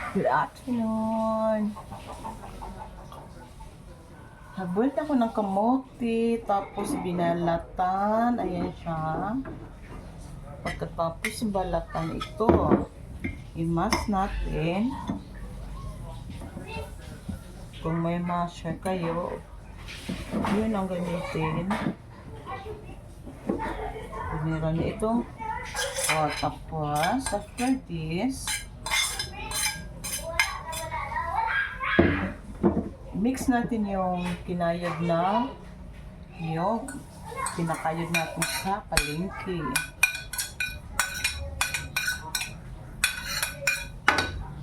Good afternoon. Nagbulit ako ng kamote, tapos binalatan. Ayan siya. Pagkatapos balatan ito, i-mash natin. Kung may masher kayo, yun ang gamitin. Meron na itong tapos after this, mix natin yung kinayod na niyog. Pinakayod natin sa palengke.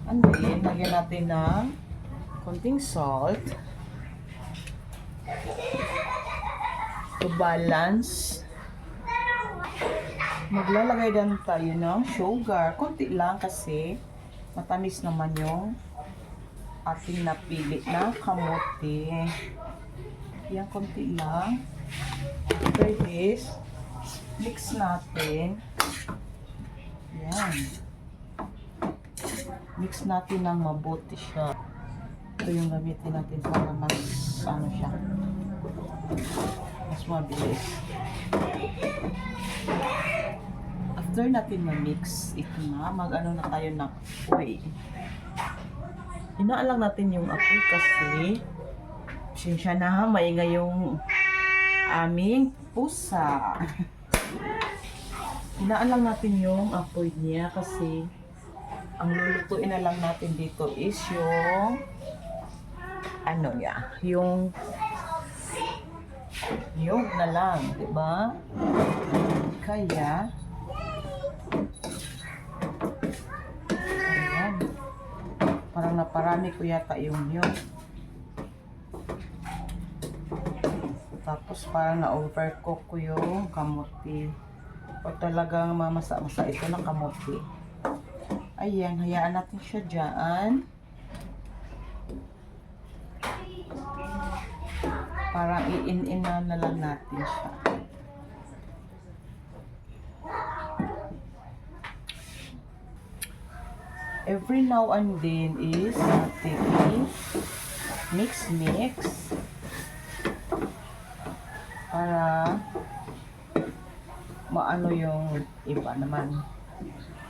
And then, lagyan natin ng konting salt to balance. Maglalagay din tayo ng sugar. Konti lang kasi matamis naman yung ating napili na kamote. Yan, konti lang. After this, mix natin. Yan. Mix natin ng mabuti siya. Ito yung gamitin natin para mas ano siya, mas mabilis. After natin ma-mix ito na, mag-ano na tayo na apoy. Inaalang natin yung apoy kasi siya na maingay yung aming pusa. Inaalang natin yung apoy niya kasi ang lulutuin na lang natin dito is yung ano niya, yung yog na lang, di ba? Kaya ayan, parang naparami ko yata yung yog. Tapos parang na-overcook ko yung kamote. O talagang mamasa-masa ito ng kamote. Ayan, hayaan natin siya dyan. Parang i-in-ina na lang natin siya. Every now and then is natin mix para maano yung iba naman.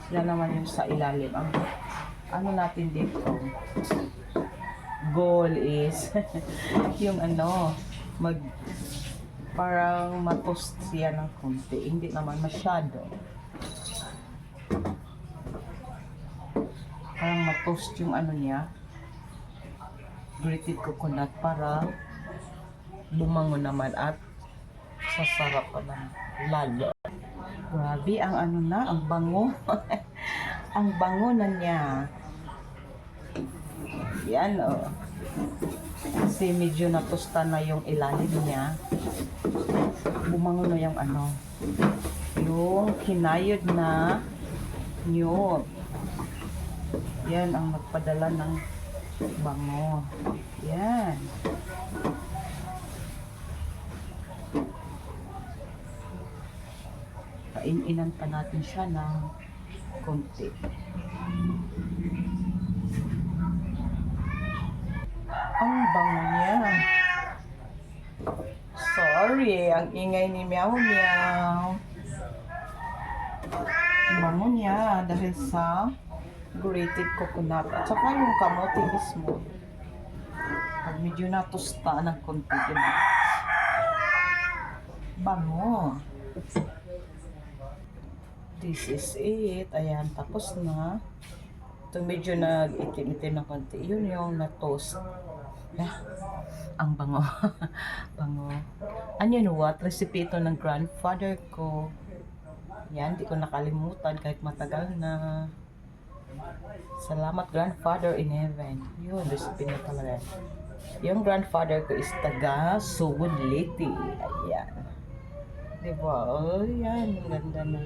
Sila naman yung sa ilalim. Ang ano natin dito, goal is yung ano, parang matoast siya ng konti. Hindi naman masyado. Parang matoast yung ano niya, grated coconut, para lumango naman at sasarap pa naman lalo. Grabe, ang ano na, ang bango. Ang bango na niya. Yan, oh. Kasi medyo natusta na yung ilalim niya. Bumango na yung ano, yung kinayod na niyog. Yan ang nagpadala ng bango. Yan. Kain-inan pa natin siya ng konti. Ang bango niya. Sorry, ang ingay ni Meow Meow. Ang bango niya dahil sa grated coconut at saka yung kamote mismo. Pag medyo natusta ng konti, diba? Bango. This is it. Ayan, tapos na. Ito medyo nag-itim-itim na konti. Yun yung na-toast. Ang bango. Bango. And you know what? Recipe ito ng grandfather ko. Yan, di ko nakalimutan kahit matagal na. Salamat, grandfather in heaven. Yun, recipe na talaga. Yung grandfather ko is taga Sugod Leyte. Ayan. Diba? Oh, yan. Ganda na.